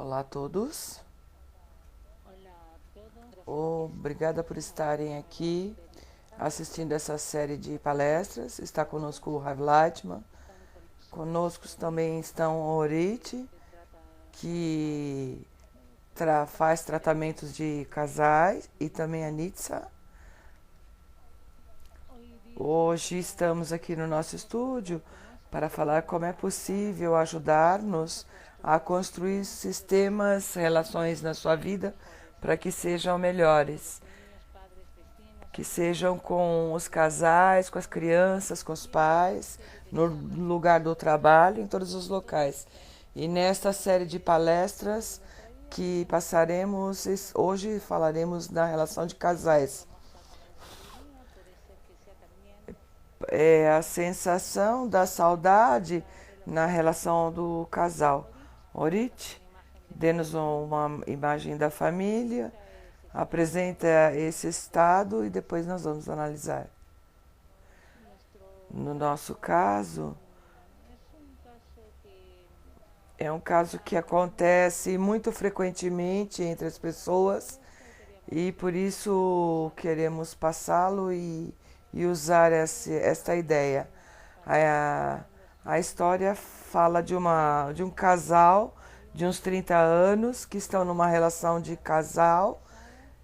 Olá a todos. Obrigada por estarem aqui assistindo essa série de palestras. Está conosco o Rav Leitman. Conosco também estão o Orit, que faz tratamentos de casais, e também a Nitsa. Hoje estamos aqui no nosso estúdio para falar como é possível ajudar-nos a construir sistemas, relações na sua vida para que sejam melhores, que sejam com os casais, com as crianças, com os pais, no lugar do trabalho, em todos os locais. E nesta série de palestras que passaremos, hoje falaremos da relação de casais. É a sensação da saudade na relação do casal. Orit, dê-nos uma imagem da família, apresenta esse estado e depois nós vamos analisar. No nosso caso, é um caso que acontece muito frequentemente entre as pessoas e por isso queremos passá-lo e usar esta ideia. A história fala de um casal de uns 30 anos que estão numa relação de casal,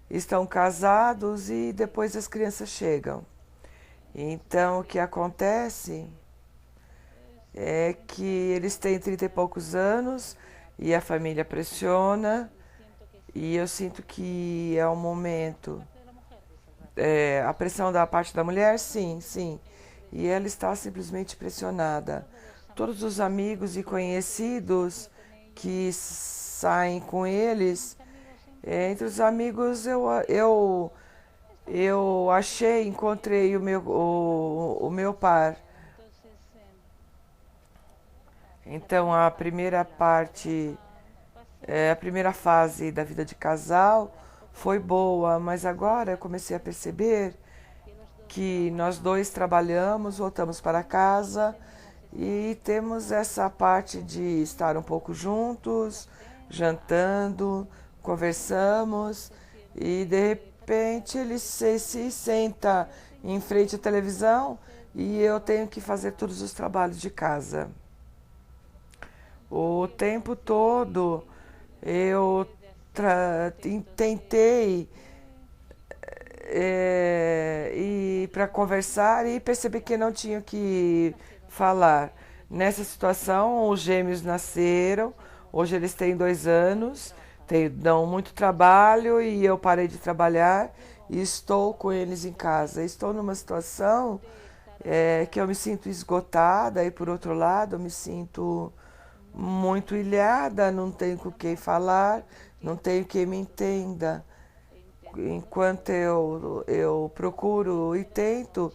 estão casados e depois as crianças chegam. Então, o que acontece é que eles têm 30 e poucos anos e a família pressiona e eu sinto que é um momento... a pressão da parte da mulher, sim, sim. E ela está simplesmente pressionada. Todos os amigos e conhecidos que saem com eles, entre os amigos eu encontrei o meu par. Então a primeira parte, a primeira fase da vida de casal foi boa, mas agora eu comecei a perceber que nós dois trabalhamos, voltamos para casa e temos essa parte de estar um pouco juntos, jantando, conversamos e de repente ele se senta em frente à televisão e eu tenho que fazer todos os trabalhos de casa. O tempo todo eu tentei ir para conversar e percebi que não tinha que falar. Nessa situação, os gêmeos nasceram, hoje eles têm 2 anos, dão muito trabalho e eu parei de trabalhar e estou com eles em casa. Estou numa situação que eu me sinto esgotada e, por outro lado, eu me sinto muito ilhada, não tenho com quem falar, não tenho quem me entenda. Enquanto eu procuro e tento,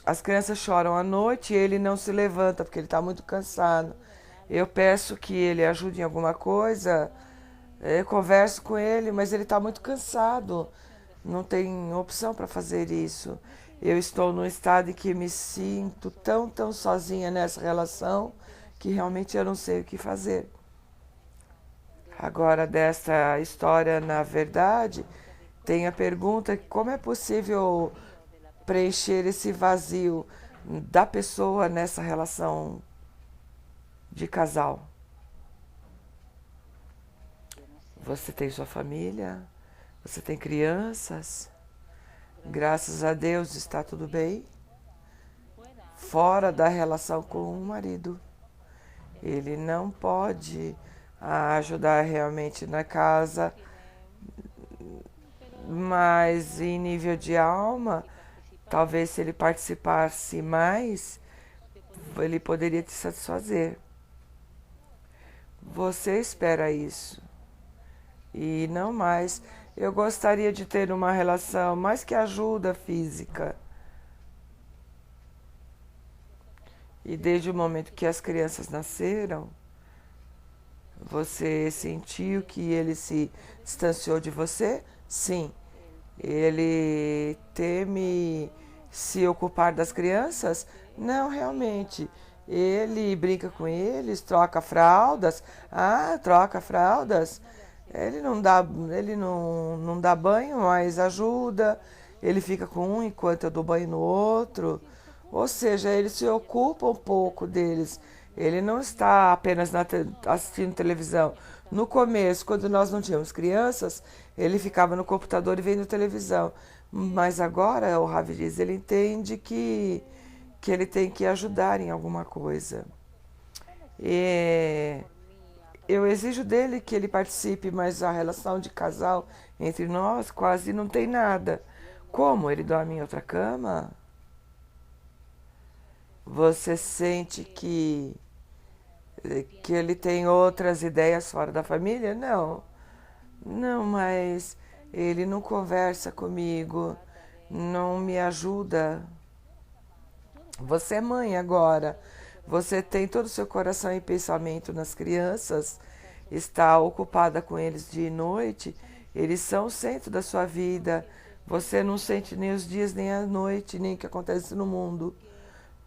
as crianças choram à noite e ele não se levanta porque ele está muito cansado. Eu peço que ele ajude em alguma coisa, eu converso com ele, mas ele está muito cansado, não tem opção para fazer isso. Eu estou num estado em que me sinto tão sozinha nessa relação que realmente eu não sei o que fazer. Agora, dessa história, na verdade, tem a pergunta: como é possível preencher esse vazio da pessoa nessa relação de casal? Você tem sua família, você tem crianças, graças a Deus está tudo bem, fora da relação com o marido. Ele não pode ajudar realmente na casa, mas em nível de alma, talvez se ele participasse mais, ele poderia te satisfazer. Você espera isso e não mais. Eu gostaria de ter uma relação mais que ajuda física. E desde o momento que as crianças nasceram, você sentiu que ele se distanciou de você? Sim. Ele teme se ocupar das crianças? Não, realmente. Ele brinca com eles, troca fraldas. Ah, troca fraldas. Ele não dá banho, mas ajuda. Ele fica com um enquanto eu dou banho no outro. Ou seja, ele se ocupa um pouco deles. Ele não está apenas assistindo televisão. No começo, quando nós não tínhamos crianças, ele ficava no computador e vendo televisão. Mas agora, o Ravi diz, ele entende que ele tem que ajudar em alguma coisa. E eu exijo dele que ele participe, mas a relação de casal entre nós quase não tem nada. Como ele dorme em outra cama? Você sente que ele tem outras ideias fora da família? Não. Não, mas ele não conversa comigo, não me ajuda. Você é mãe agora. Você tem todo o seu coração e pensamento nas crianças, está ocupada com eles dia e noite, eles são o centro da sua vida. Você não sente nem os dias, nem a noite, nem o que acontece no mundo,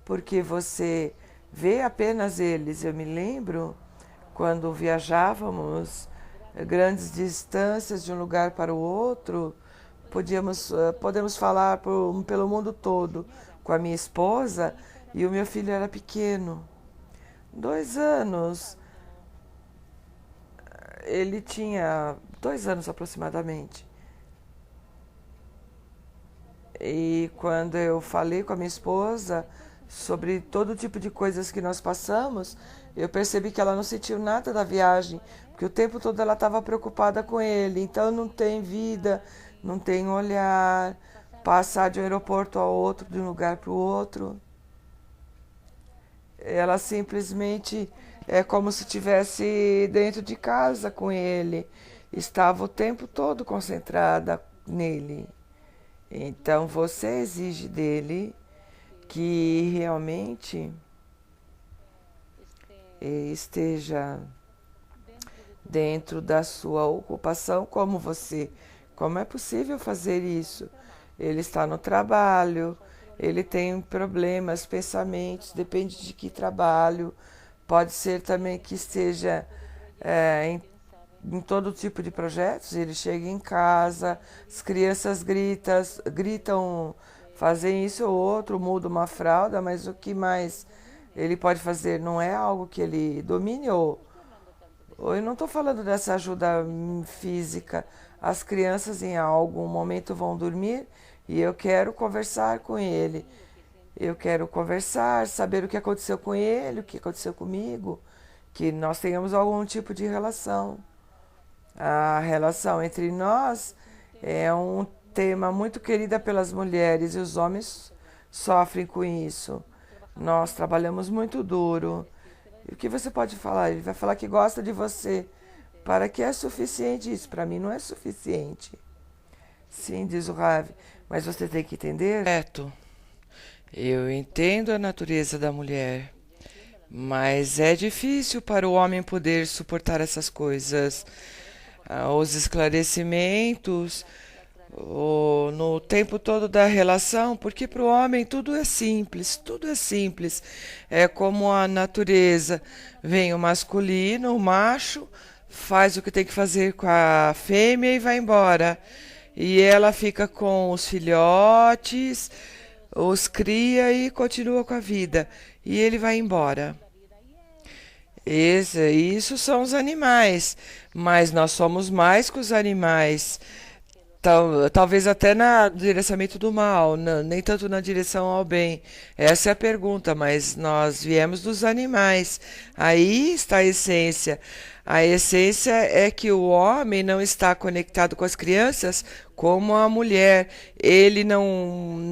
porque você vê apenas eles. Eu me lembro quando viajávamos grandes distâncias de um lugar para o outro, podemos falar pelo mundo todo com a minha esposa e o meu filho era pequeno, 2 anos. Ele tinha 2 anos aproximadamente. E quando eu falei com a minha esposa sobre todo tipo de coisas que nós passamos, eu percebi que ela não sentiu nada da viagem, porque o tempo todo ela estava preocupada com ele. Então não tem vida, não tem olhar, passar de um aeroporto ao outro, de um lugar para o outro. Ela simplesmente é como se estivesse dentro de casa com ele. Estava o tempo todo concentrada nele. Então você exige dele que realmente esteja dentro da sua ocupação como você. Como é possível fazer isso? Ele está no trabalho, ele tem problemas, pensamentos, depende de que trabalho. Pode ser também que esteja em todo tipo de projetos. Ele chega em casa, as crianças gritam, fazem isso ou outro, muda uma fralda, mas o que mais ele pode fazer não é algo que ele domine ou eu não estou falando dessa ajuda física. As crianças em algum momento vão dormir e eu quero conversar com ele. Eu quero conversar, saber o que aconteceu com ele, o que aconteceu comigo, que nós tenhamos algum tipo de relação. A relação entre nós é um tema muito querido pelas mulheres e os homens sofrem com isso. Nós trabalhamos muito duro. E o que você pode falar? Ele vai falar que gosta de você. Para que é suficiente isso? Para mim não é suficiente. Sim, diz o Ravi, mas você tem que entender. Certo, eu entendo a natureza da mulher, mas é difícil para o homem poder suportar essas coisas. Os esclarecimentos, no tempo todo da relação, porque para o homem tudo é simples, tudo é simples. É como a natureza. Vem o masculino, o macho, faz o que tem que fazer com a fêmea e vai embora. E ela fica com os filhotes, os cria e continua com a vida. E ele vai embora. Isso são os animais, mas nós somos mais que os animais. Talvez até na direcionamento do mal, nem tanto na direção ao bem. Essa é a pergunta, mas nós viemos dos animais. Aí está a essência. A essência é que o homem não está conectado com as crianças como a mulher. Ele não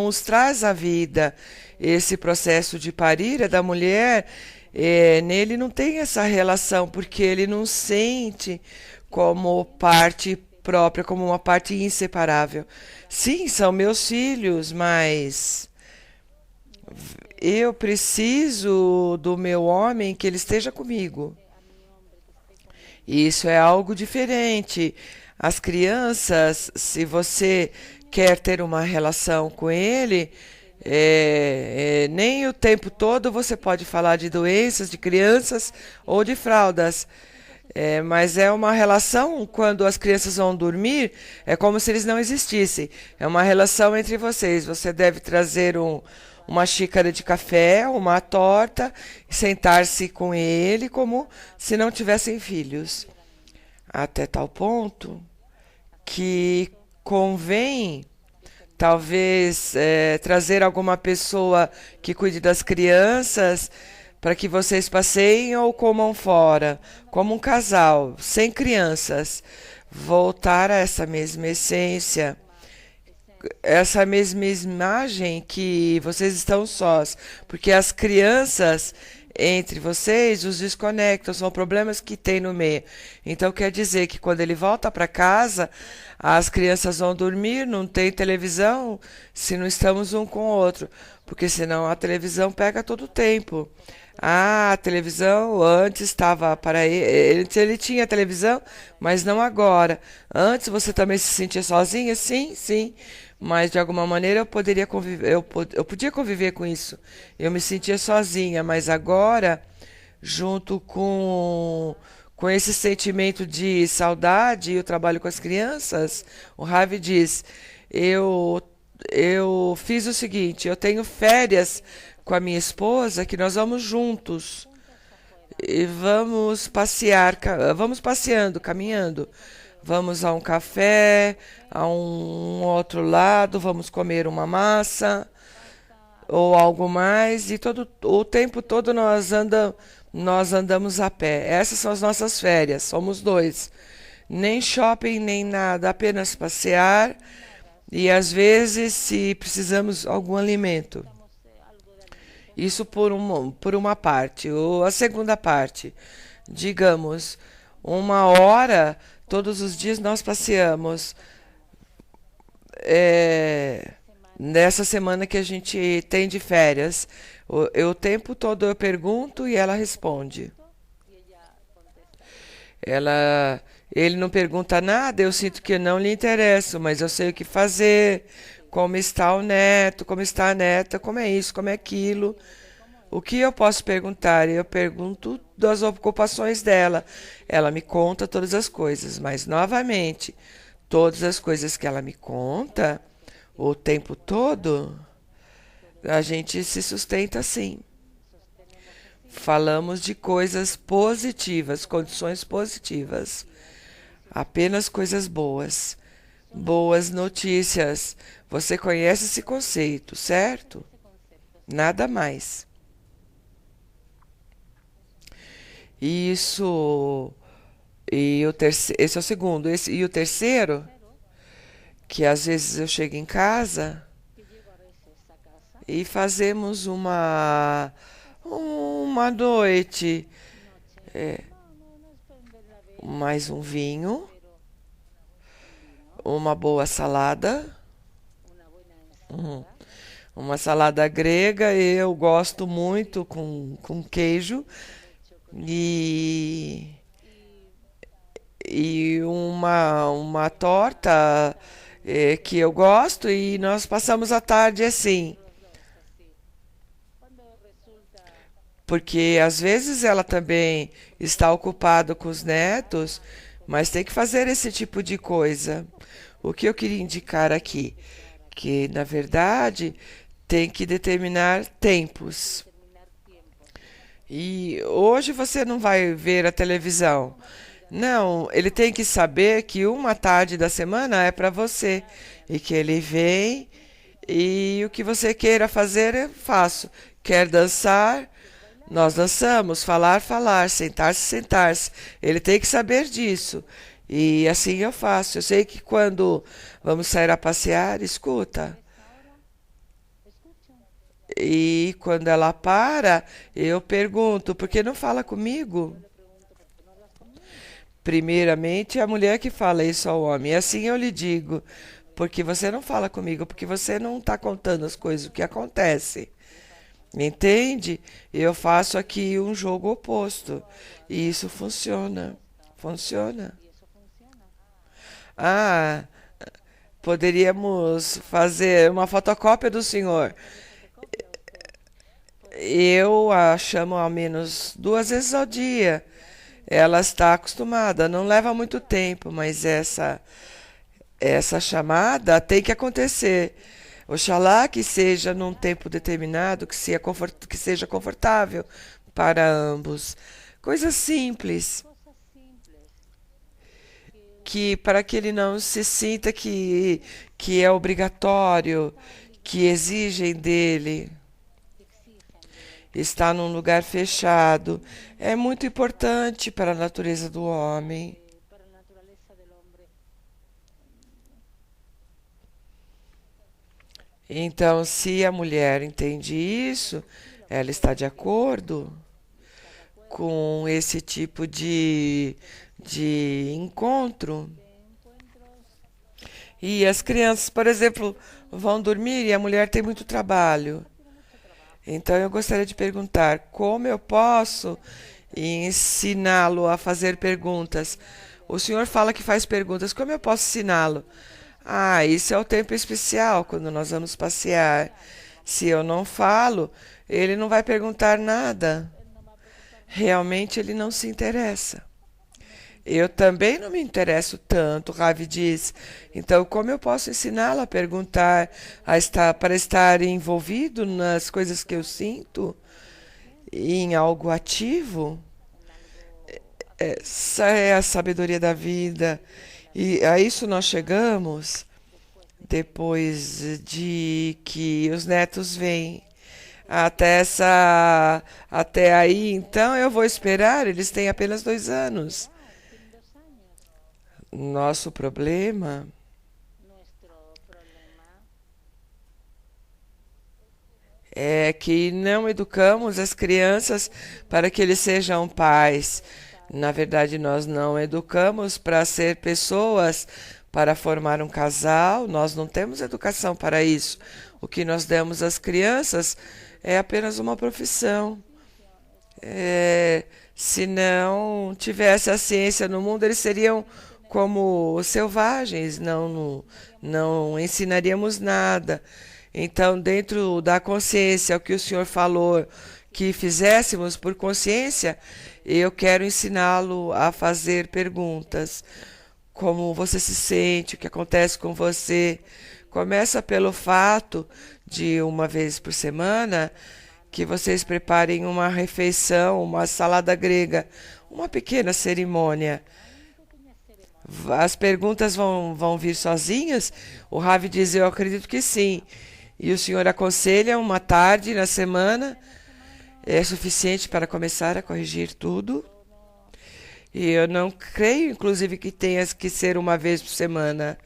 os traz à vida. Esse processo de parir é da mulher. Nele não tem essa relação, porque ele não sente como parte própria, como uma parte inseparável. Sim, são meus filhos, mas eu preciso do meu homem que ele esteja comigo. Isso é algo diferente. As crianças, se você quer ter uma relação com ele, Nem o tempo todo você pode falar de doenças de crianças ou de fraldas. Mas é uma relação, quando as crianças vão dormir, é como se eles não existissem. É uma relação entre vocês. Você deve trazer uma xícara de café, uma torta, e sentar-se com ele como se não tivessem filhos. Até tal ponto que convém, talvez, trazer alguma pessoa que cuide das crianças para que vocês passeiem ou comam fora, como um casal, sem crianças. Voltar a essa mesma essência, essa mesma imagem que vocês estão sós, porque as crianças entre vocês os desconectam, são problemas que tem no meio. Então quer dizer que quando ele volta para casa, as crianças vão dormir, não tem televisão, se não estamos um com o outro, porque senão a televisão pega todo o tempo. A televisão antes estava para ele tinha televisão, mas não agora. Antes você também se sentia sozinha? Sim, sim. Mas de alguma maneira eu poderia conviver, eu podia conviver com isso. Eu me sentia sozinha, mas agora, junto com esse sentimento de saudade, eu trabalho com as crianças. O Ravi diz: eu eu fiz o seguinte, eu tenho férias com a minha esposa que nós vamos juntos e vamos passear, vamos passeando, caminhando. Vamos a um café, a um outro lado, vamos comer uma massa ou algo mais e todo o tempo todo nós andamos a pé. Essas são as nossas férias, somos dois. Nem shopping, nem nada, apenas passear e às vezes se precisamos algum alimento. Isso por uma parte. Ou a segunda parte, digamos, 1 hora todos os dias nós passeamos. Nessa semana que a gente tem de férias, o tempo todo eu pergunto e ela responde. Ela, ele não pergunta nada, eu sinto que eu não lhe interesso, mas eu sei o que fazer, como está o neto, como está a neta, como é isso, como é aquilo. O que eu posso perguntar? Eu pergunto das ocupações dela. Ela me conta todas as coisas, mas novamente, todas as coisas que ela me conta, o tempo todo, a gente se sustenta assim. Falamos de coisas positivas, condições positivas. Apenas coisas boas. Boas notícias. Você conhece esse conceito, certo? Nada mais. Isso. Esse é o segundo. E o terceiro, que às vezes eu chego em casa e fazemos uma noite, mais um vinho, uma boa salada, uhum, uma salada grega, eu gosto muito com queijo e, e uma torta que eu gosto e nós passamos a tarde assim. Porque às vezes ela também está ocupada com os netos, mas tem que fazer esse tipo de coisa. O que eu queria indicar aqui? Que, na verdade, tem que determinar tempos. E hoje você não vai ver a televisão. Não, ele tem que saber que uma tarde da semana é para você. E que ele vem e o que você queira fazer, eu faço. Quer dançar? Nós dançamos, falar, falar, sentar-se, sentar-se. Ele tem que saber disso. E assim eu faço. Eu sei que quando vamos sair a passear, escuta. E quando ela para, eu pergunto, por que não fala comigo? Primeiramente, é a mulher que fala isso ao homem. E assim eu lhe digo, porque você não fala comigo, porque você não está contando as coisas, o que acontece. Entende? Eu faço aqui um jogo oposto. E isso funciona. Funciona. Ah, poderíamos fazer uma fotocópia do senhor. Eu a chamo ao menos 2 vezes ao dia. Ela está acostumada, não leva muito tempo, mas essa chamada tem que acontecer. Oxalá que seja num tempo determinado, que seja confortável para ambos. Coisas simples, que para que ele não se sinta que é obrigatório, que exigem dele. Está num lugar fechado. É muito importante para a natureza do homem. Então, se a mulher entende isso, ela está de acordo com esse tipo de encontro. E as crianças, por exemplo, vão dormir e a mulher tem muito trabalho. Então, eu gostaria de perguntar como eu posso ensiná-lo a fazer perguntas. O senhor fala que faz perguntas, como eu posso ensiná-lo? Ah, isso é o tempo especial, quando nós vamos passear. Se eu não falo, ele não vai perguntar nada. Realmente ele não se interessa. Eu também não me interesso tanto, Ravi diz. Então, como eu posso ensiná-lo a perguntar, para estar envolvido nas coisas que eu sinto, em algo ativo? Essa é a sabedoria da vida. E a isso nós chegamos depois de que os netos vêm. Até aí, então eu vou esperar. Eles têm apenas 2 anos. Nosso problema é que não educamos as crianças para que eles sejam pais. Na verdade, nós não educamos para ser pessoas, para formar um casal. Nós não temos educação para isso. O que nós demos às crianças é apenas uma profissão. Se não tivesse a ciência no mundo, eles seriam como selvagens, não ensinaríamos nada. Então, dentro da consciência, o que o senhor falou que fizéssemos por consciência, eu quero ensiná-lo a fazer perguntas. Como você se sente, o que acontece com você. Começa pelo fato de, uma vez por semana, que vocês preparem uma refeição, uma salada grega, uma pequena cerimônia. As perguntas vão vir sozinhas? O Ravi diz, eu acredito que sim. E o senhor aconselha uma tarde na semana? É suficiente para começar a corrigir tudo? E eu não creio, inclusive, que tenha que ser uma vez por semana.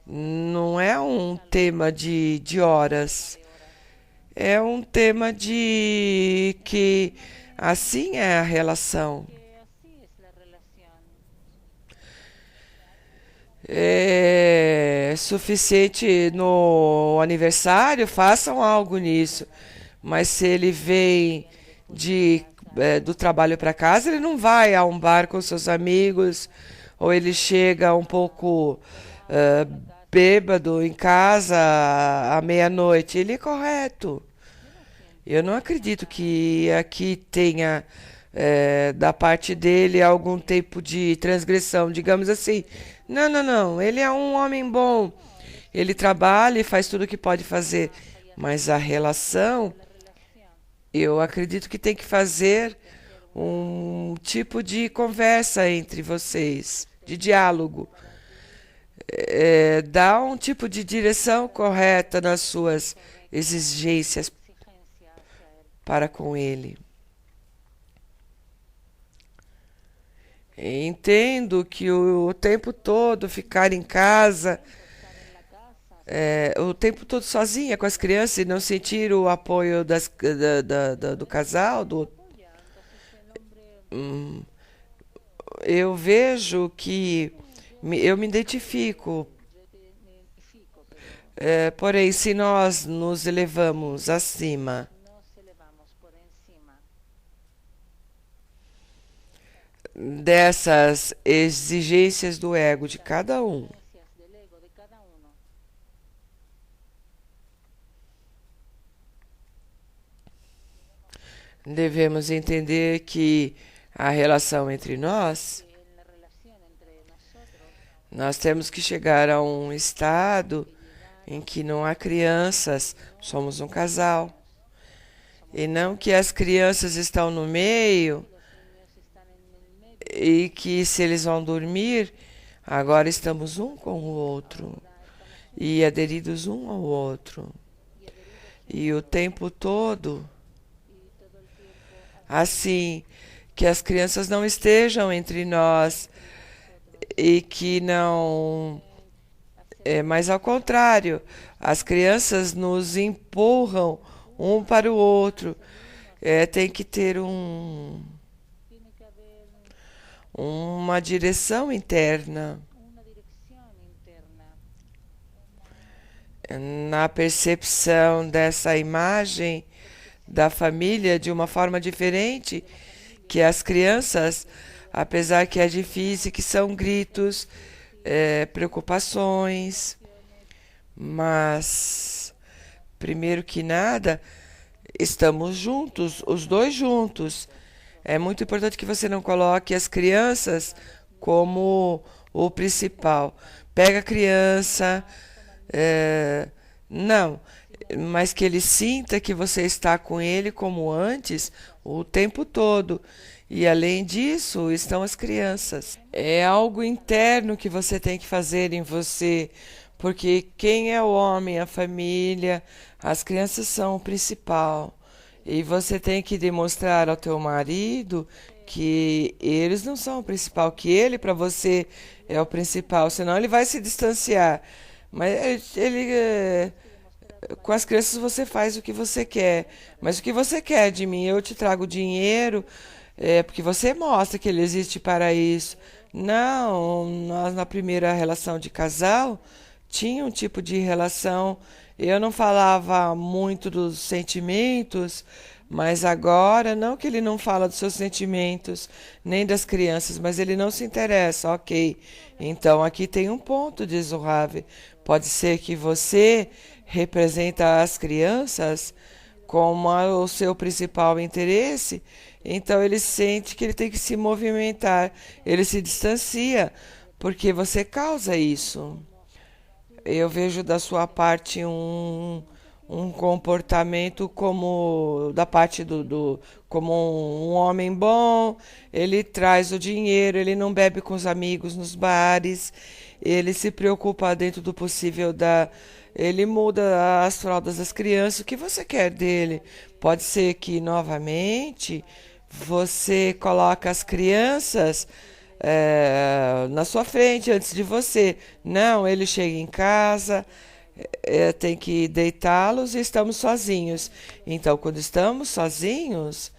Não é um tema de horas. É um tema de que assim é a relação. É suficiente no aniversário, façam algo nisso. Mas se ele vem do trabalho para casa, ele não vai a um bar com seus amigos, ou ele chega um pouco eh, bêbado em casa à meia-noite. Ele é correto. Eu não acredito que aqui tenha, da parte dele, algum tipo de transgressão, digamos assim. Não, não, não. Ele é um homem bom. Ele trabalha e faz tudo o que pode fazer. Mas a relação, eu acredito que tem que fazer um tipo de conversa entre vocês, de diálogo. Dá um tipo de direção correta nas suas exigências para com ele. Entendo que o tempo todo ficar em casa, o tempo todo sozinha com as crianças e não sentir o apoio do casal, hum, eu vejo que eu me identifico. Porém, se nós nos elevamos acima dessas exigências do ego de cada um, Devemos entender que a relação entre nós temos que chegar a um estado em que não há crianças, somos um casal. E não que as crianças estão no meio e que se eles vão dormir, agora estamos um com o outro e aderidos um ao outro. E o tempo todo, assim, que as crianças não estejam entre nós e que não. Mas ao contrário, as crianças nos empurram um para o outro. Tem que ter uma direção interna na percepção dessa imagem da família de uma forma diferente, que as crianças, apesar que é difícil, que são gritos, preocupações, mas primeiro que nada, estamos juntos, os dois juntos. É muito importante que você não coloque as crianças como o principal. Pega a criança, não, mas que ele sinta que você está com ele como antes o tempo todo. E além disso, estão as crianças. É algo interno que você tem que fazer em você, porque quem é o homem, a família, as crianças são o principal. E você tem que demonstrar ao teu marido que eles não são o principal, que ele para você é o principal, senão ele vai se distanciar. Mas com as crianças você faz o que você quer. Mas o que você quer de mim? Eu te trago dinheiro, porque você mostra que ele existe para isso. Não, nós na primeira relação de casal tinha um tipo de relação. Eu não falava muito dos sentimentos, mas agora, não que ele não fala dos seus sentimentos, nem das crianças, mas ele não se interessa, ok. Então aqui tem um ponto, diz o Ravi. Pode ser que você representa as crianças como o seu principal interesse, então ele sente que ele tem que se movimentar, ele se distancia, porque você causa isso. Eu vejo da sua parte um comportamento como da parte como um homem bom, ele traz o dinheiro, ele não bebe com os amigos nos bares, ele se preocupa dentro do possível ele muda as fraldas das crianças. O que você quer dele? Pode ser que novamente você coloca as crianças na sua frente antes de você. Não, ele chega em casa, tem que deitá-los e estamos sozinhos. Então, quando estamos sozinhos,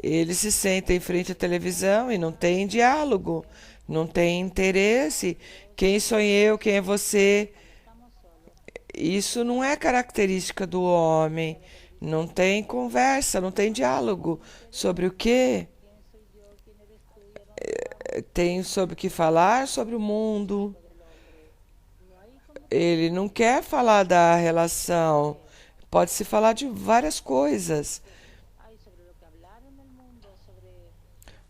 ele se senta em frente à televisão e não tem diálogo, não tem interesse. Quem sou eu? Quem é você? Isso não é característica do homem. Não tem conversa, não tem diálogo sobre o que tem sobre o que falar sobre o mundo. Ele não quer falar da relação. Pode-se falar de várias coisas.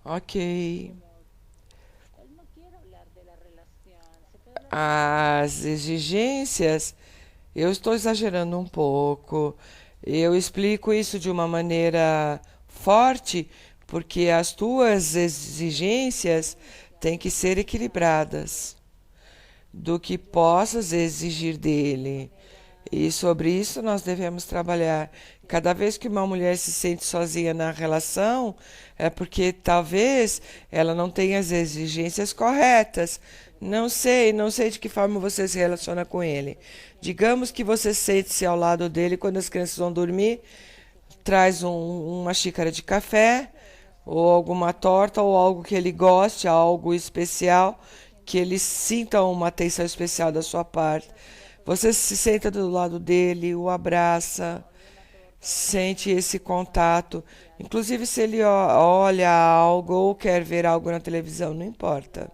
Ok. As exigências, eu estou exagerando um pouco. Eu explico isso de uma maneira forte, porque as tuas exigências têm que ser equilibradas do que possas exigir dele. E sobre isso nós devemos trabalhar. Cada vez que uma mulher se sente sozinha na relação, é porque talvez ela não tenha as exigências corretas. Não sei de que forma você se relaciona com ele. Digamos que você sente-se ao lado dele quando as crianças vão dormir, traz uma xícara de café, ou alguma torta, ou algo que ele goste, algo especial, que ele sinta uma atenção especial da sua parte. Você se senta do lado dele, o abraça, sente esse contato. Inclusive, se ele olha algo ou quer ver algo na televisão, não importa.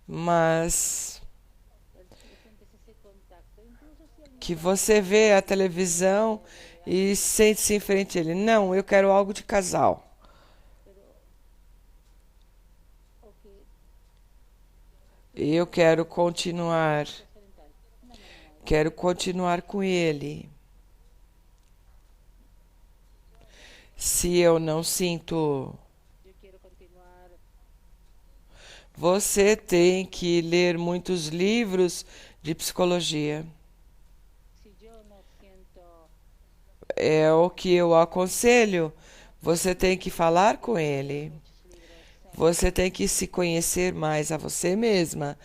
Mas que você vê a televisão e sente-se em frente a ele. Não, eu quero algo de casal. Eu quero continuar com ele. Se eu não sinto, você tem que ler muitos livros de psicologia. É o que eu aconselho. Você tem que falar com ele. Você tem que se conhecer mais a você mesma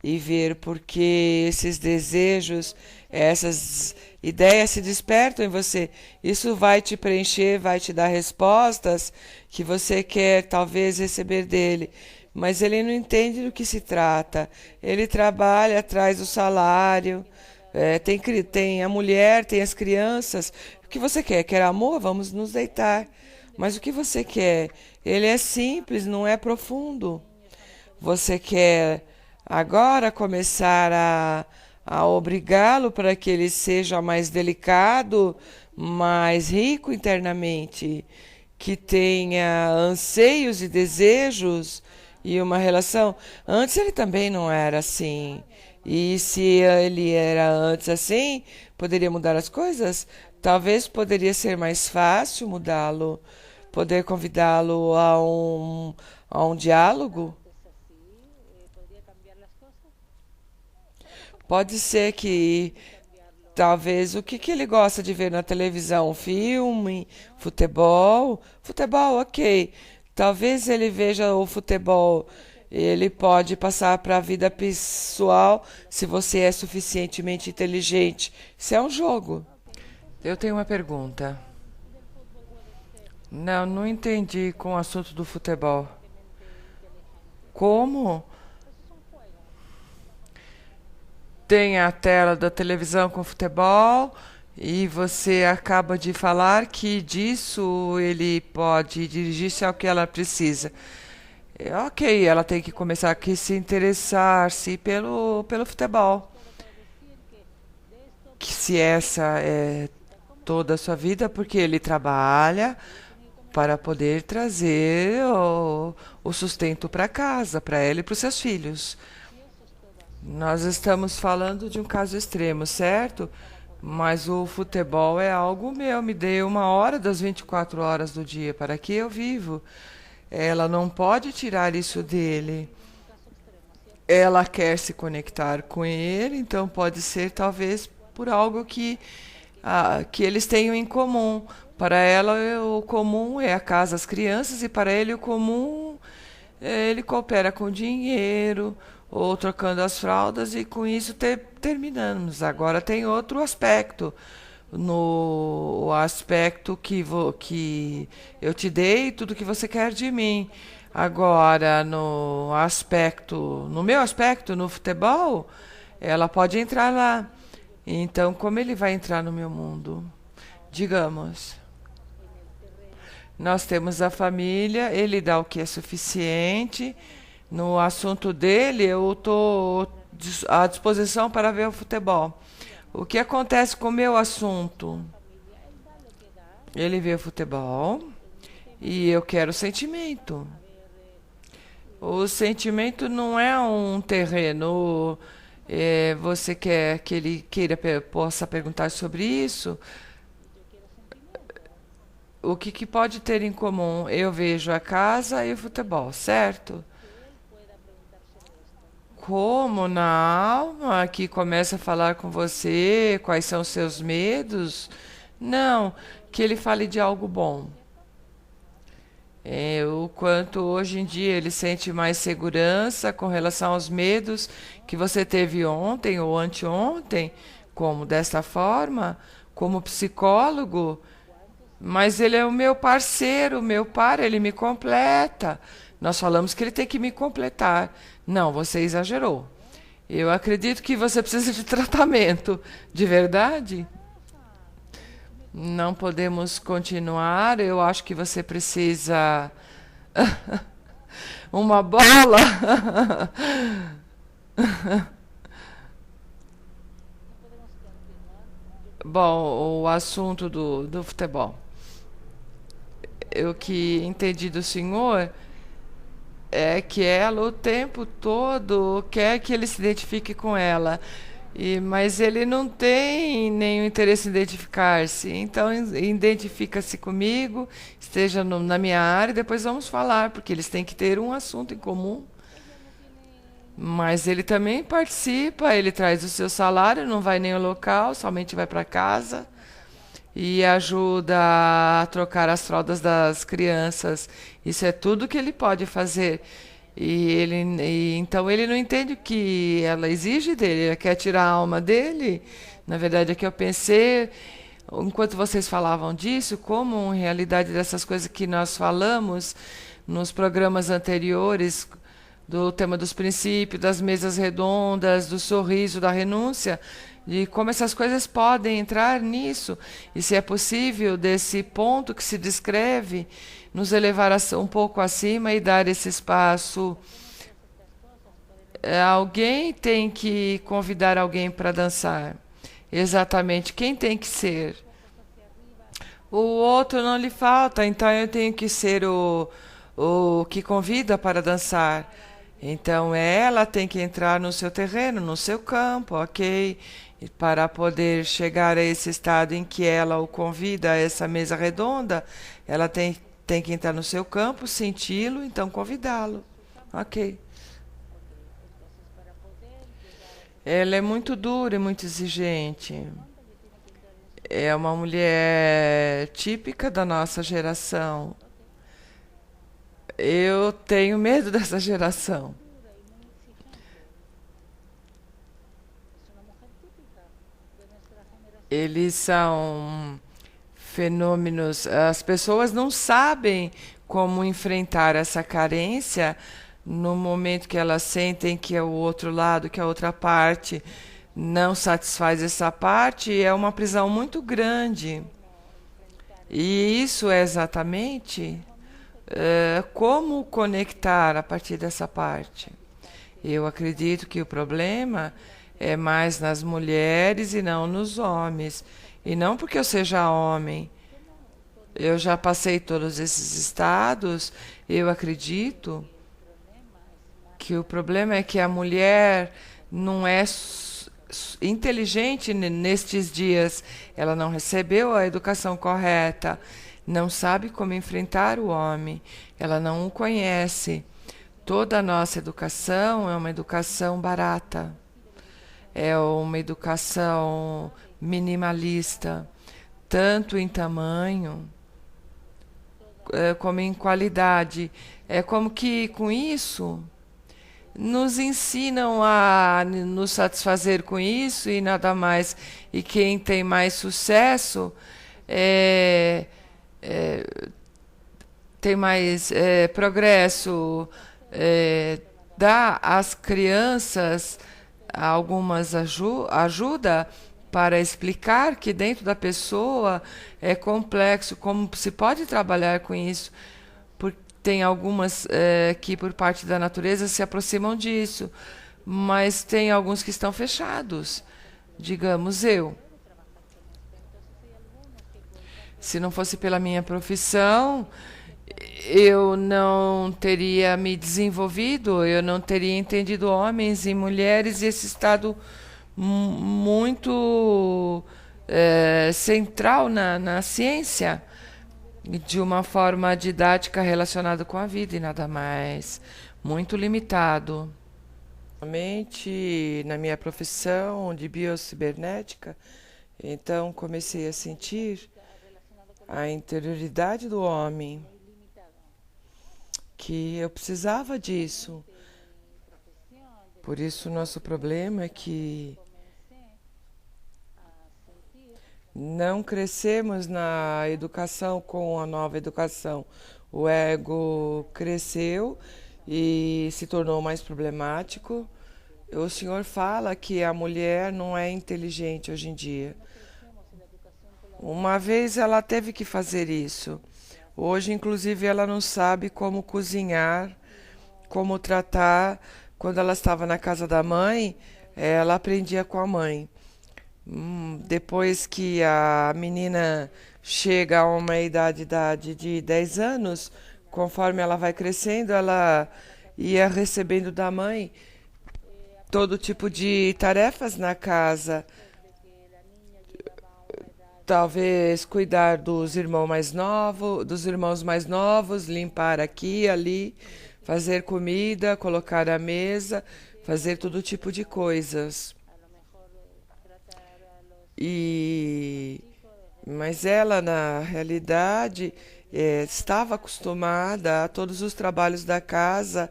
e ver porque esses desejos, essas ideias se despertam em você. Isso vai te preencher, vai te dar respostas que você quer talvez receber dele. Mas ele não entende do que se trata. Ele trabalha, traz o salário, tem a mulher, tem as crianças. O que você quer? Quer amor? Vamos nos deitar. Mas o que você quer? Ele é simples, não é profundo. Você quer agora começar a obrigá-lo para que ele seja mais delicado, mais rico internamente, que tenha anseios e desejos e uma relação. Antes ele também não era assim. E se ele era antes assim, poderia mudar as coisas? Talvez poderia ser mais fácil mudá-lo, poder convidá-lo a um diálogo. Pode ser que talvez o que ele gosta de ver na televisão, filme, futebol. Futebol, ok. Talvez ele veja o futebol. Ele pode passar para a vida pessoal se você é suficientemente inteligente. Isso é um jogo. Eu tenho uma pergunta. Não, não entendi com o assunto do futebol. Como tem a tela da televisão com futebol e você acaba de falar que disso ele pode dirigir-se ao que ela precisa. Ok, ela tem que começar a se interessar-se pelo futebol. Que se essa é toda a sua vida, porque ele trabalha para poder trazer o sustento para casa, para ela e para os seus filhos. Nós estamos falando de um caso extremo, certo? Mas o futebol é algo meu. Me dê 1 hora das 24 horas do dia. Para que eu vivo? Ela não pode tirar isso dele. Ela quer se conectar com ele, então pode ser talvez por algo que eles tenham em comum. Para ela, o comum é a casa, as crianças, e para ele, o comum ele coopera com dinheiro ou trocando as fraldas, e com isso terminamos. Agora tem outro aspecto. No aspecto que eu te dei, tudo que você quer de mim. Agora, no meu aspecto, no futebol, ela pode entrar lá. Então, como ele vai entrar no meu mundo? Digamos, nós temos a família, ele dá o que é suficiente. No assunto dele, eu estou à disposição para ver o futebol. O que acontece com o meu assunto? Ele vê o futebol e eu quero sentimento. O sentimento não é um terreno. Você quer que ele possa perguntar sobre isso? O que pode ter em comum? Eu vejo a casa e o futebol, certo? Como na alma que começa a falar com você, quais são os seus medos? Não, que ele fale de algo bom. O quanto hoje em dia ele sente mais segurança com relação aos medos que você teve ontem ou anteontem, como dessa forma, como psicólogo. Mas ele é o meu parceiro, meu par, ele me completa. Nós falamos que ele tem que me completar. Não, você exagerou. Eu acredito que você precisa de tratamento. De verdade? Não podemos continuar. Eu acho que você precisa. Uma bola? Bom, o assunto do futebol. Eu que entendi do senhor é que ela o tempo todo quer que ele se identifique com ela. Mas ele não tem nenhum interesse em identificar-se. Então, identifica-se comigo, esteja na minha área, e depois vamos falar, porque eles têm que ter um assunto em comum. Mas ele também participa, ele traz o seu salário, não vai nem ao local, somente vai para casa e ajuda a trocar as fraldas das crianças. Isso é tudo que ele pode fazer. Então ele não entende o que ela exige dele, ela quer tirar a alma dele. Na verdade, é que eu pensei, enquanto vocês falavam disso, como em realidade dessas coisas que nós falamos nos programas anteriores, do tema dos princípios, das mesas redondas, do sorriso, da renúncia, de como essas coisas podem entrar nisso, e se é possível, desse ponto que se descreve, nos elevar um pouco acima e dar esse espaço. Alguém tem que convidar alguém para dançar. Exatamente, quem tem que ser? O outro não lhe falta, então eu tenho que ser o que convida para dançar. Então ela tem que entrar no seu terreno, no seu campo, ok? E para poder chegar a esse estado em que ela o convida a essa mesa redonda, ela tem que entrar no seu campo, senti-lo, então convidá-lo. Ok. Ela é muito dura e muito exigente. É uma mulher típica da nossa geração. Eu tenho medo dessa geração. Eles são fenômenos. As pessoas não sabem como enfrentar essa carência no momento que elas sentem que é o outro lado, que a outra parte não satisfaz essa parte, é uma prisão muito grande. E isso é exatamente como conectar a partir dessa parte. Eu acredito que o problema é mais nas mulheres e não nos homens. E não porque eu seja homem. Eu já passei todos esses estados. Eu acredito que o problema é que a mulher não é inteligente nestes dias. Ela não recebeu a educação correta. Não sabe como enfrentar o homem. Ela não o conhece. Toda a nossa educação é uma educação barata. É uma educação minimalista, tanto em tamanho como em qualidade. É como que com isso nos ensinam a nos satisfazer com isso e nada mais. E quem tem mais sucesso é, é, tem mais progresso, dá às crianças algumas ajuda para explicar que dentro da pessoa é complexo, como se pode trabalhar com isso. Tem algumas que, por parte da natureza, se aproximam disso, mas tem alguns que estão fechados. Digamos eu. Se não fosse pela minha profissão, eu não teria me desenvolvido, eu não teria entendido homens e mulheres e esse estado muito central na ciência, de uma forma didática relacionada com a vida e nada mais. Muito limitado. Somente na minha profissão de biocibernética, então comecei a sentir a interioridade do homem, que eu precisava disso. Por isso, o nosso problema é que não crescemos na educação com a nova educação. O ego cresceu e se tornou mais problemático. O senhor fala que a mulher não é inteligente hoje em dia. Uma vez ela teve que fazer isso. Hoje, inclusive, ela não sabe como cozinhar, como tratar. Quando ela estava na casa da mãe, ela aprendia com a mãe. Depois que a menina chega a uma idade de 10 anos, conforme ela vai crescendo, ela ia recebendo da mãe todo tipo de tarefas na casa. Talvez cuidar dos irmãos mais novos, limpar aqui, ali, fazer comida, colocar a mesa, fazer todo tipo de coisas. E mas ela, na realidade, estava acostumada a todos os trabalhos da casa,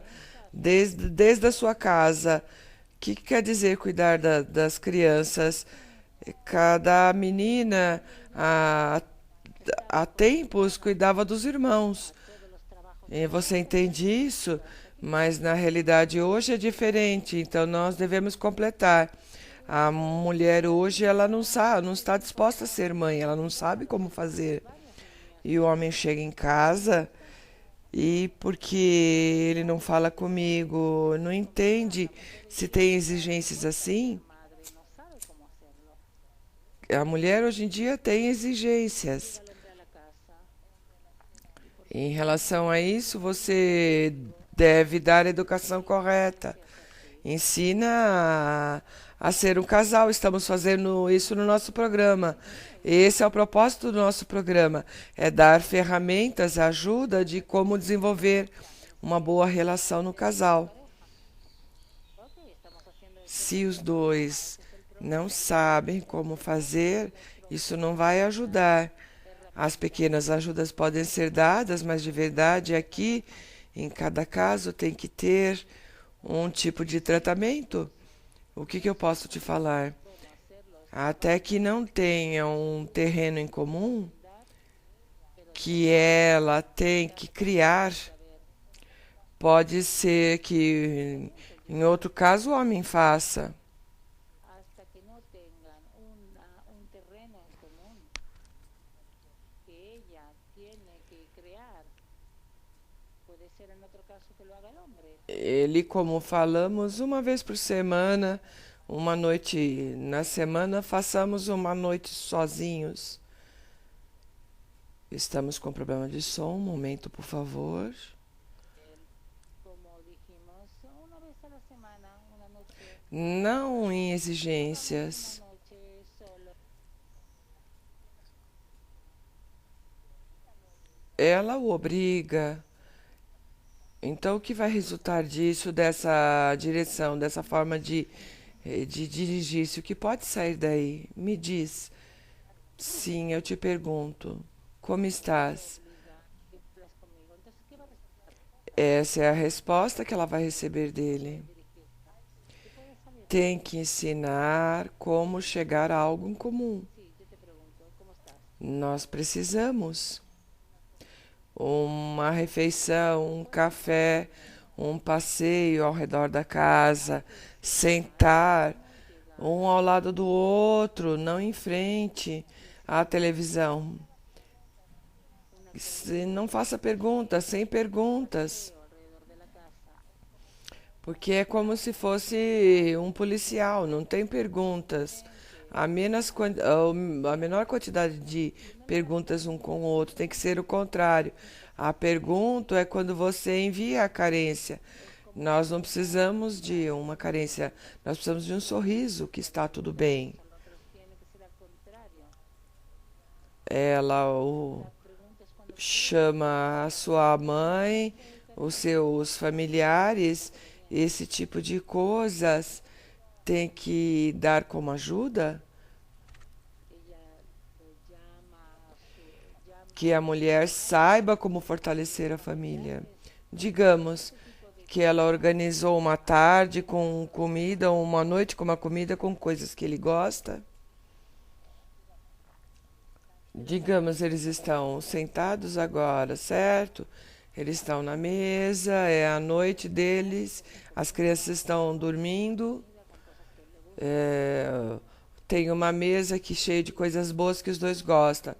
desde a sua casa. O que quer dizer cuidar das crianças? Cada menina, há, há tempos, cuidava dos irmãos. E você entende isso? Mas na realidade hoje é diferente, então nós devemos completar. A mulher hoje ela não sabe, não está disposta a ser mãe, ela não sabe como fazer. E o homem chega em casa e porque ele não fala comigo, não entende se tem exigências assim. A mulher hoje em dia tem exigências. Em relação a isso, você deve dar a educação correta. Ensina a ser um casal. Estamos fazendo isso no nosso programa. Esse é o propósito do nosso programa, é dar ferramentas, ajuda de como desenvolver uma boa relação no casal. Se os dois não sabem como fazer, isso não vai ajudar. As pequenas ajudas podem ser dadas, mas de verdade aqui, em cada caso, tem que ter um tipo de tratamento. O que eu posso te falar? Até que não tenha um terreno em comum, que ela tem que criar, pode ser que em outro caso o homem faça. Ele, como falamos, uma vez por semana, uma noite na semana, façamos uma noite sozinhos. Estamos com problema de som, um momento, por favor. Não em exigências. Ela o obriga. Então, o que vai resultar disso, dessa direção, dessa forma de dirigir-se? O que pode sair daí? Me diz. Sim, eu te pergunto. Como estás? Essa é a resposta que ela vai receber dele. Tem que ensinar como chegar a algo em comum. Nós precisamos uma refeição, um café, um passeio ao redor da casa, sentar um ao lado do outro, não em frente à televisão. Não faça perguntas, sem perguntas, porque é como se fosse um policial, não tem perguntas. A menor quantidade de perguntas um com o outro tem que ser o contrário. A pergunta é quando você envia a carência. Nós não precisamos de uma carência, nós precisamos de um sorriso que está tudo bem. Ela chama a sua mãe, os seus familiares, esse tipo de coisas tem que dar como ajuda, que a mulher saiba como fortalecer a família. Digamos que ela organizou uma tarde com comida, uma noite com uma comida com coisas que ele gosta. Digamos, eles estão sentados agora, certo? Eles estão na mesa, é a noite deles, as crianças estão dormindo. É, tem uma mesa aqui cheia de coisas boas que os dois gostam.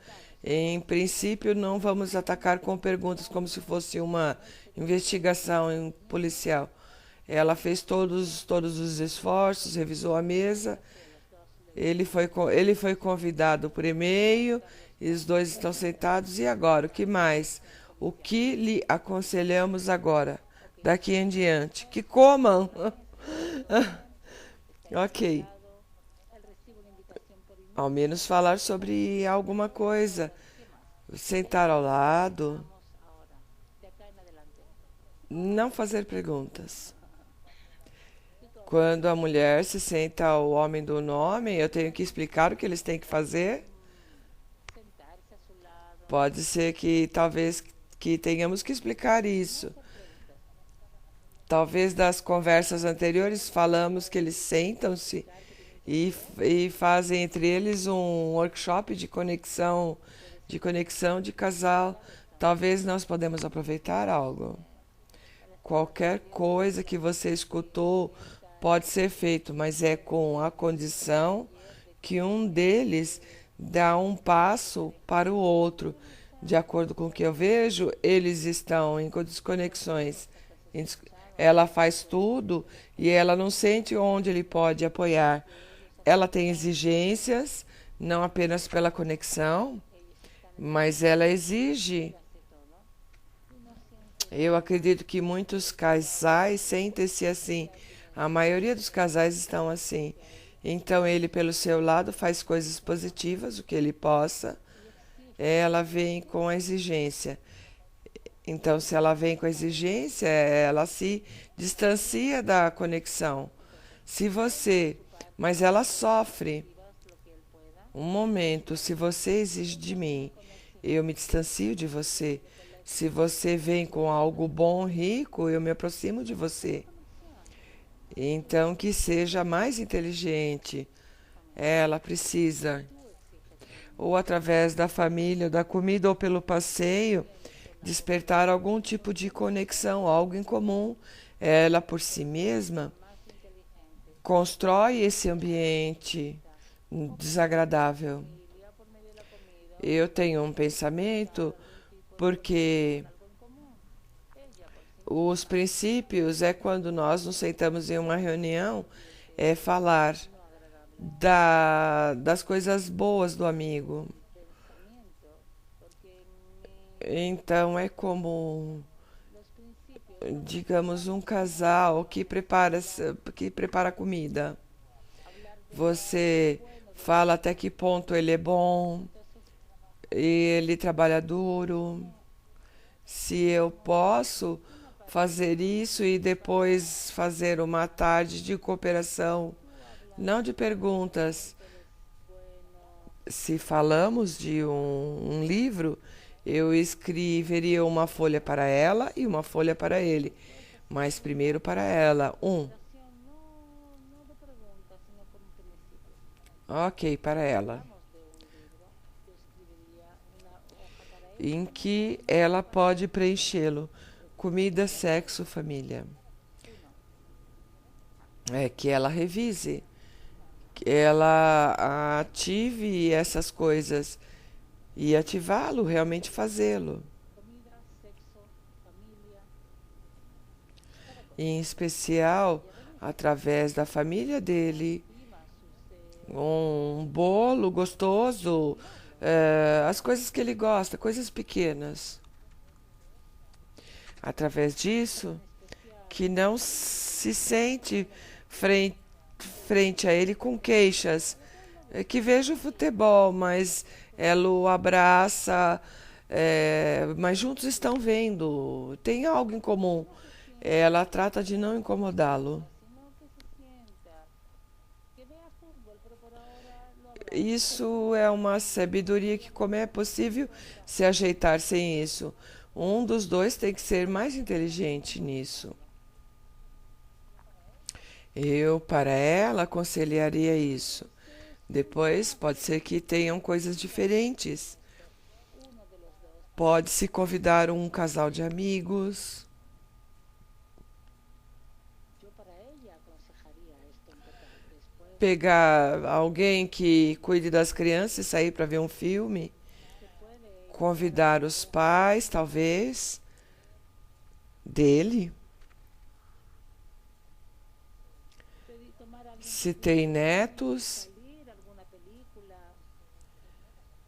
Em princípio, não vamos atacar com perguntas como se fosse uma investigação policial. Ela fez todos os esforços, revisou a mesa, Ele foi convidado por e-mail, e os dois estão sentados. E agora, o que mais? O que lhe aconselhamos agora, daqui em diante? Que comam. Ok. Ao menos falar sobre alguma coisa. Sentar ao lado. Não fazer perguntas. Quando a mulher se senta ao homem do nome, eu tenho que explicar o que eles têm que fazer. Pode ser que talvez que tenhamos que explicar isso. Talvez das conversas anteriores falamos que eles sentam-se e fazem entre eles um workshop de conexão de casal. Talvez nós podemos aproveitar algo. Qualquer coisa que você escutou pode ser feito, mas é com a condição que um deles dá um passo para o outro. De acordo com o que eu vejo, eles estão em desconexões. Ela faz tudo e ela não sente onde ele pode apoiar. Ela tem exigências, não apenas pela conexão, mas ela exige. Eu acredito que muitos casais sentem-se assim. A maioria dos casais estão assim. Então ele, pelo seu lado, faz coisas positivas, o que ele possa. Ela vem com a exigência. Então, se ela vem com a exigência, ela se distancia da conexão. Se você, mas ela sofre. Um momento, se você exige de mim, eu me distancio de você. Se você vem com algo bom, rico, eu me aproximo de você. Então, que seja mais inteligente. Ela precisa, ou através da família, da comida, ou pelo passeio, despertar algum tipo de conexão, algo em comum. Ela, por si mesma, constrói esse ambiente desagradável. Eu tenho um pensamento porque os princípios é quando nós nos sentamos em uma reunião, é falar das coisas boas do amigo. Então é como, digamos, um casal que prepara comida. Você fala até que ponto ele é bom, ele trabalha duro. Se eu posso fazer isso e depois fazer uma tarde de cooperação, não de perguntas. Se falamos de um livro, eu escreveria uma folha para ela e uma folha para ele, mas primeiro para ela. Ok, para ela. Em que ela pode preenchê-lo. Comida, sexo, família. É que ela revise, que ela ative essas coisas e ativá-lo, realmente fazê-lo. Em especial através da família dele, um bolo gostoso, as coisas que ele gosta, coisas pequenas. Através disso, que não se sente frente, frente a ele com queixas, que veja o futebol, mas ela o abraça, mas juntos estão vendo, tem algo em comum. Ela trata de não incomodá-lo. Isso é uma sabedoria que, como é possível se ajeitar sem isso? Um dos dois tem que ser mais inteligente nisso. Eu, para ela, aconselharia isso. Depois, pode ser que tenham coisas diferentes. Pode-se convidar um casal de amigos. Pegar alguém que cuide das crianças e sair para ver um filme. Convidar os pais, talvez, dele. Se tem netos,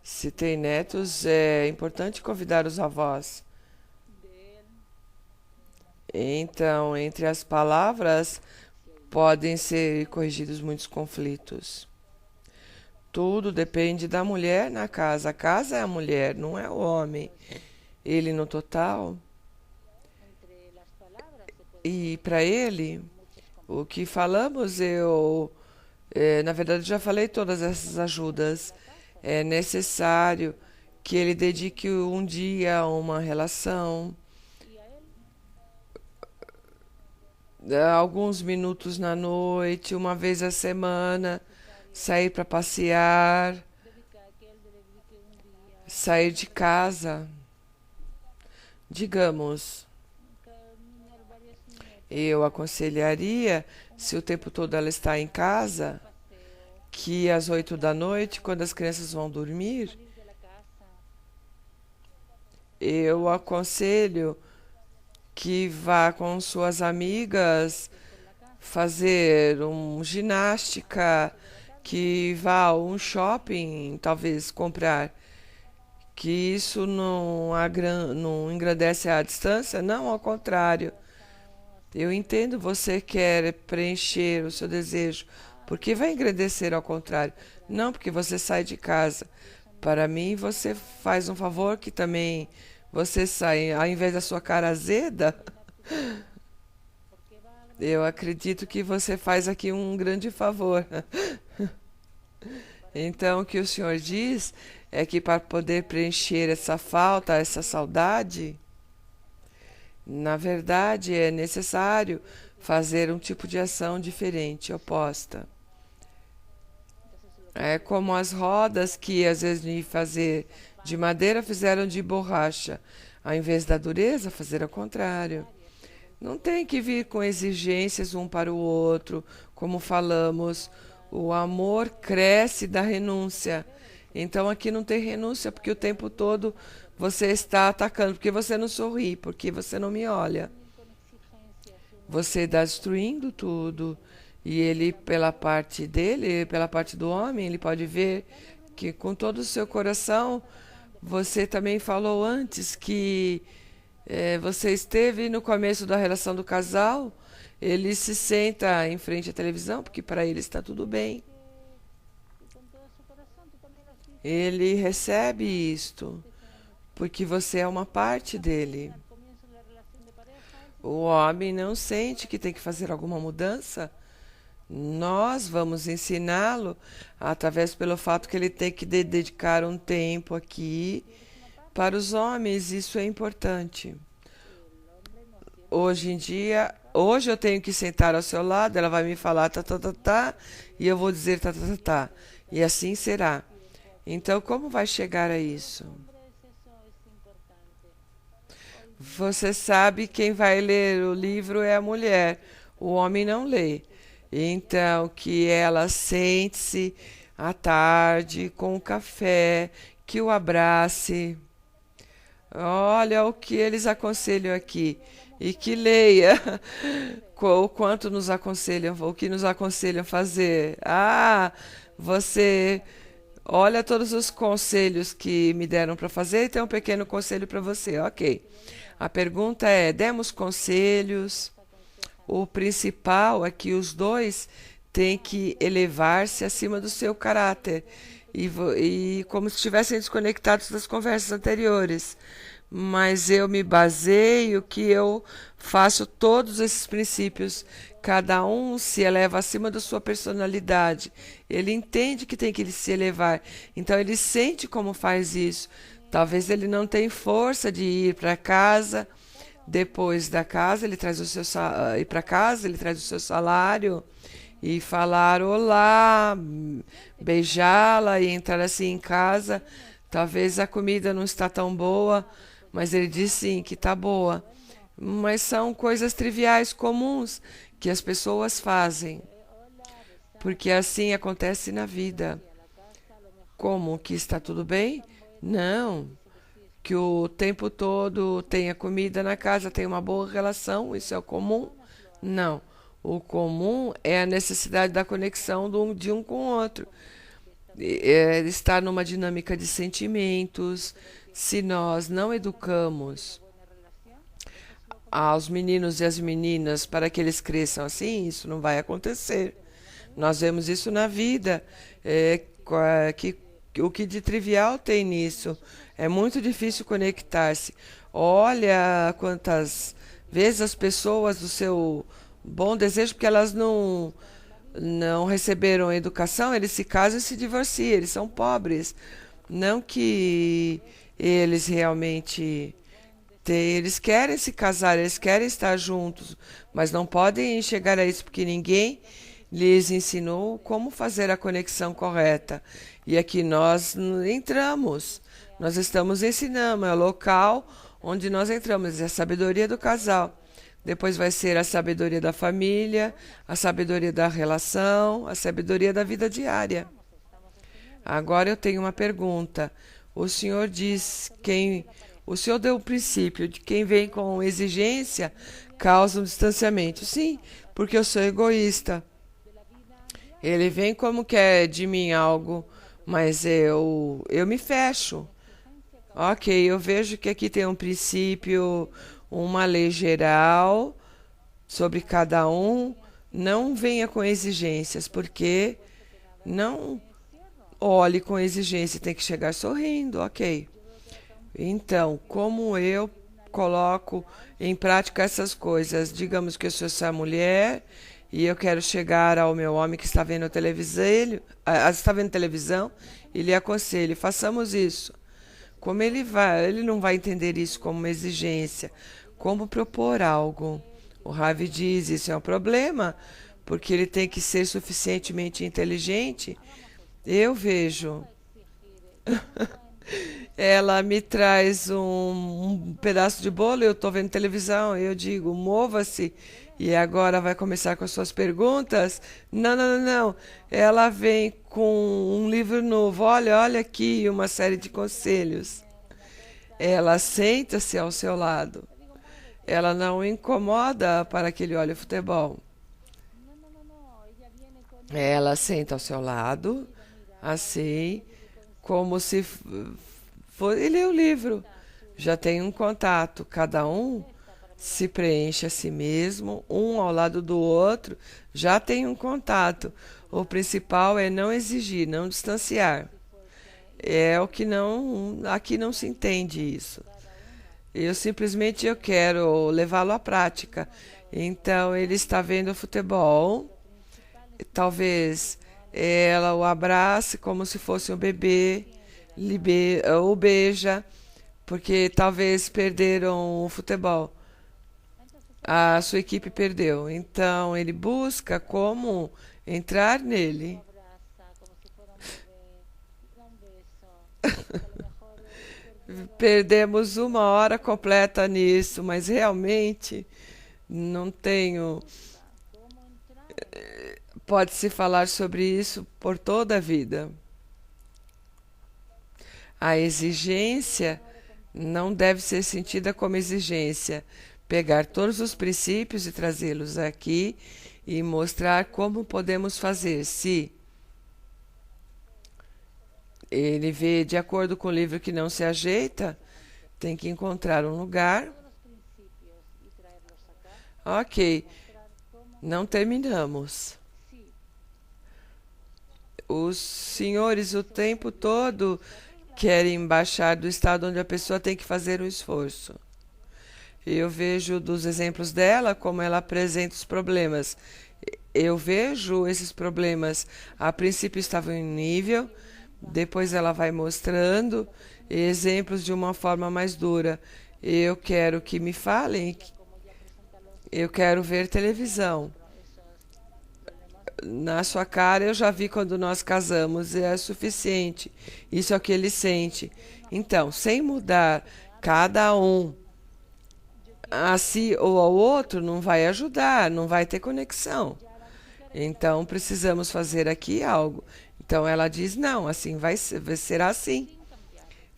Se tem netos, é importante convidar os avós. Então, entre as palavras, podem ser corrigidos muitos conflitos. Tudo depende da mulher na casa. A casa é a mulher, não é o homem. Ele no total. E para ele, o que falamos, na verdade, já falei todas essas ajudas. É necessário que ele dedique um dia a uma relação, alguns minutos na noite, uma vez a semana, sair para passear, sair de casa. Digamos, eu aconselharia, se o tempo todo ela está em casa, que às 8 da noite, quando as crianças vão dormir, eu aconselho que vá com suas amigas fazer ginástica, que vá a um shopping, talvez comprar, que isso não engrandece a distância, não, ao contrário. Eu entendo, você quer preencher o seu desejo, porque vai engrandecer ao contrário. Não porque você sai de casa. Para mim, você faz um favor que também você sai, ao invés da sua cara azeda, eu acredito que você faz aqui um grande favor. Então, o que o senhor diz é que para poder preencher essa falta, essa saudade, na verdade é necessário fazer um tipo de ação diferente, oposta. É como as rodas que às vezes de fazer de madeira fizeram de borracha. Ao invés da dureza, fazer ao contrário. Não tem que vir com exigências um para o outro, como falamos. O amor cresce da renúncia. Então aqui não tem renúncia, porque o tempo todo você está atacando, porque você não sorri, porque você não me olha. Você está destruindo tudo. E ele, pela parte dele, pela parte do homem, ele pode ver que com todo o seu coração, você também falou antes que você esteve no começo da relação do casal, ele se senta em frente à televisão, porque para ele está tudo bem. Ele recebe isto, porque você é uma parte dele. O homem não sente que tem que fazer alguma mudança. Nós vamos ensiná-lo através pelo fato que ele tem que dedicar um tempo aqui para os homens. Isso é importante. Hoje em dia, hoje eu tenho que sentar ao seu lado, ela vai me falar tá, tá, tá, tá, e eu vou dizer tá, tá, tá, tá. E assim será. Então, como vai chegar a isso? Você sabe quem vai ler o livro é a mulher, o homem não lê. Então, que ela sente-se à tarde com o café, que o abrace. Olha o que eles aconselham aqui. E que leia o quanto nos aconselham, o que nos aconselham fazer. Ah, você olha todos os conselhos que me deram para fazer e tem um pequeno conselho para você. Ok. A pergunta é: demos conselhos? O principal é que os dois têm que elevar-se acima do seu caráter e como se estivessem desconectados das conversas anteriores. Mas eu me baseio que eu faço todos esses princípios. Cada um se eleva acima da sua personalidade. Ele entende que tem que se elevar. Então ele sente como faz isso. Talvez ele não tenha força de ir para casa. Depois da casa, ele traz o seu ir para casa, ele traz o seu salário e falar olá, beijá-la e entrar assim em casa. Talvez a comida não está tão boa, mas ele diz sim que está boa. Mas são coisas triviais, comuns, que as pessoas fazem. Porque assim acontece na vida. Como que está tudo bem? Não. Que o tempo todo tenha comida na casa, tenha uma boa relação, isso é o comum? Não. O comum é a necessidade da conexão de um com o outro. estar numa dinâmica de sentimentos. Se nós não educamos aos meninos e às meninas para que eles cresçam assim, isso não vai acontecer. Nós vemos isso na vida, que o que de trivial tem nisso. É muito difícil conectar-se. Olha quantas vezes as pessoas do seu bom desejo, porque elas não receberam educação, eles se casam e se divorciam, eles são pobres. Não que eles realmente eles querem se casar, eles querem estar juntos, mas não podem chegar a isso porque ninguém lhes ensinou como fazer a conexão correta. E aqui nós entramos, nós estamos ensinando, é o local onde nós entramos, é a sabedoria do casal. Depois vai ser a sabedoria da família, a sabedoria da relação, a sabedoria da vida diária. Agora eu tenho uma pergunta. O senhor diz o senhor deu o princípio de quem vem com exigência causa um distanciamento. Sim, porque eu sou egoísta. Ele vem como quer de mim algo, mas eu me fecho. Ok, eu vejo que aqui tem um princípio, uma lei geral sobre cada um. Não venha com exigências, porque não olhe com exigência, tem que chegar sorrindo, ok. Então, como eu coloco em prática essas coisas? Digamos que eu sou essa mulher e eu quero chegar ao meu homem que está vendo televisão e lhe aconselho, façamos isso. Como ele não vai entender isso como uma exigência, como propor algo. O Ravi diz, isso é um problema, porque ele tem que ser suficientemente inteligente. Eu vejo. Ela me traz um pedaço de bolo, eu estou vendo televisão, eu digo, mova-se, e agora vai começar com as suas perguntas? Não, não, não, não. Ela vem com um livro novo, olha aqui uma série de conselhos. Ela senta-se ao seu lado. Ela não o incomoda para que ele olhe o futebol. Ela senta ao seu lado, assim, como se fosse ler o livro. Já tem um contato, cada um se preenche a si mesmo, um ao lado do outro, já tem um contato. O principal é não exigir, não distanciar. É o que aqui não se entende isso. Eu quero levá-lo à prática. Então ele está vendo futebol, talvez ela o abrace como se fosse um bebê, o beija, porque talvez perderam o futebol. A sua equipe perdeu. Então ele busca como entrar nele. Perdemos uma hora completa nisso, mas realmente não tenho. Pode-se falar sobre isso por toda a vida. A exigência não deve ser sentida como exigência. Pegar todos os princípios e trazê-los aqui e mostrar como podemos fazer. Se ele vê de acordo com o livro que não se ajeita, tem que encontrar um lugar. Ok, não terminamos. Os senhores o tempo todo querem baixar do estado onde a pessoa tem que fazer um esforço. Eu vejo dos exemplos dela como ela apresenta os problemas. Eu vejo esses problemas, a princípio estavam em nível, depois ela vai mostrando exemplos de uma forma mais dura. Eu quero que me falem, eu quero ver televisão. Na sua cara eu já vi quando nós casamos, é suficiente. Isso é o que ele sente. Então, sem mudar cada um a si ou ao outro, não vai ajudar, não vai ter conexão. Então, precisamos fazer aqui algo. Então, ela diz, não, assim será assim.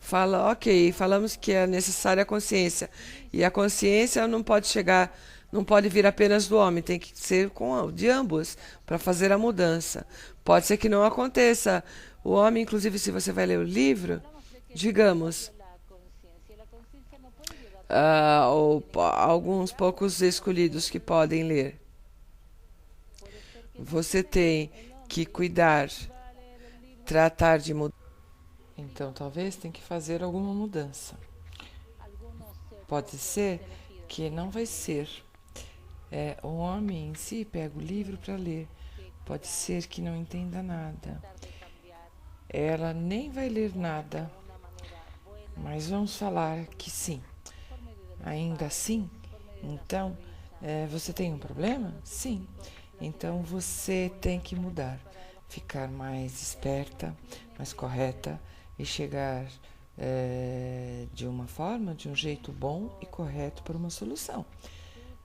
Fala, ok, falamos que é necessária a consciência. E a consciência não pode chegar, não pode vir apenas do homem, tem que ser de ambos para fazer a mudança. Pode ser que não aconteça O homem, inclusive, se você vai ler o livro, digamos, alguns poucos escolhidos que podem ler. Você tem que cuidar, tratar de mudar. Então, talvez tenha que fazer alguma mudança. Pode ser que não vai ser. O homem em si pega o livro para ler. Pode ser que não entenda nada. Ela nem vai ler nada. Mas vamos falar que sim. Ainda assim, então, você tem um problema? Sim. Então você tem que mudar, ficar mais esperta, mais correta e chegar de uma forma, de um jeito bom e correto para uma solução.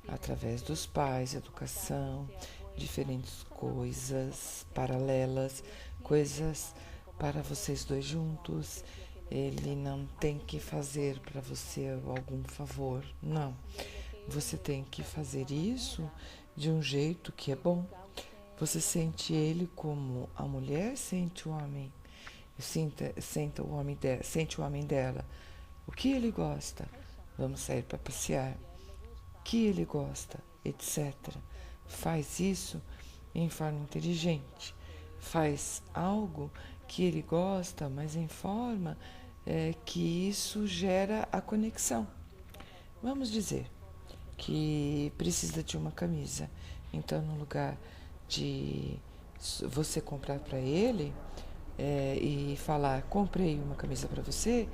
Através dos pais, educação, diferentes coisas paralelas, coisas para vocês dois juntos. Ele não tem que fazer para você algum favor, não. Você tem que fazer isso de um jeito que é bom. Você sente ele como a mulher sente o homem. Sente o homem dela. O que ele gosta? Vamos sair para passear. O que ele gosta? Etc. Faz isso em forma inteligente. Faz algo que ele gosta, mas em forma que isso gera a conexão. Vamos dizer que precisa de uma camisa. Então, no lugar de você comprar para ele e falar, comprei uma camisa para você,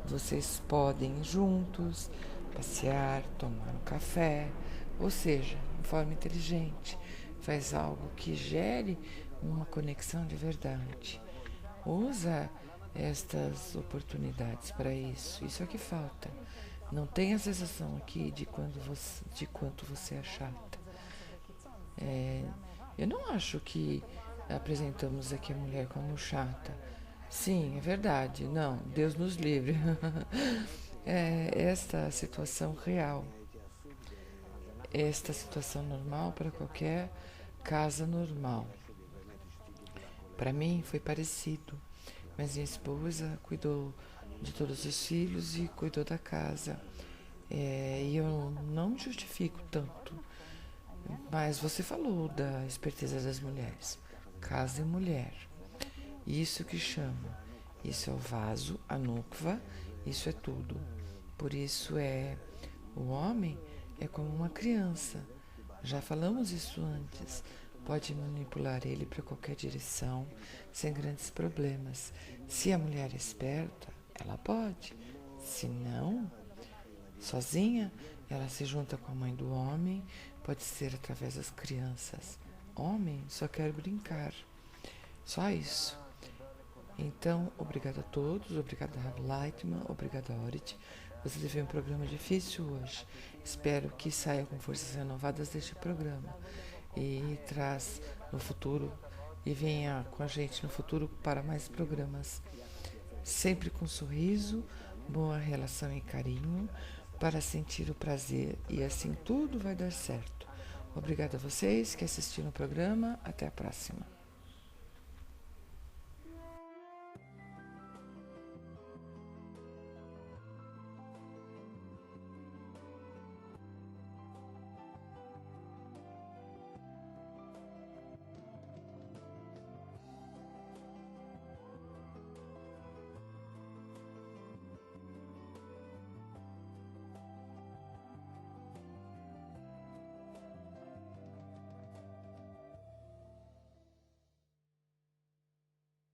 vocês podem ir juntos, passear, tomar um café, ou seja, de forma inteligente. Faz algo que gere uma conexão de verdade. Usa estas oportunidades para isso. Isso é que falta. Não tem a sensação aqui de quanto você é chata. Eu não acho que apresentamos aqui a mulher como chata. Sim, é verdade. Não, Deus nos livre. É esta situação real. Esta situação normal para qualquer casa normal. Para mim foi parecido, mas minha esposa cuidou de todos os filhos e cuidou da casa. E eu não me justifico tanto. Mas você falou da esperteza das mulheres. Casa e mulher. Isso que chama. Isso é o vaso, a nukva, isso é tudo. Por isso o homem é como uma criança. Já falamos isso antes. Pode manipular ele para qualquer direção, sem grandes problemas. Se a mulher é esperta, ela pode. Se não, sozinha, ela se junta com a mãe do homem, pode ser através das crianças. Homem só quer brincar. Só isso. Então, obrigada a todos, obrigada a Lightman, obrigada a Orit. Você teve um programa difícil hoje. Espero que saia com forças renovadas deste programa e traz no futuro e venha com a gente no futuro para mais programas. Sempre com sorriso, boa relação e carinho para sentir o prazer e assim tudo vai dar certo. Obrigada a vocês que assistiram o programa. Até a próxima.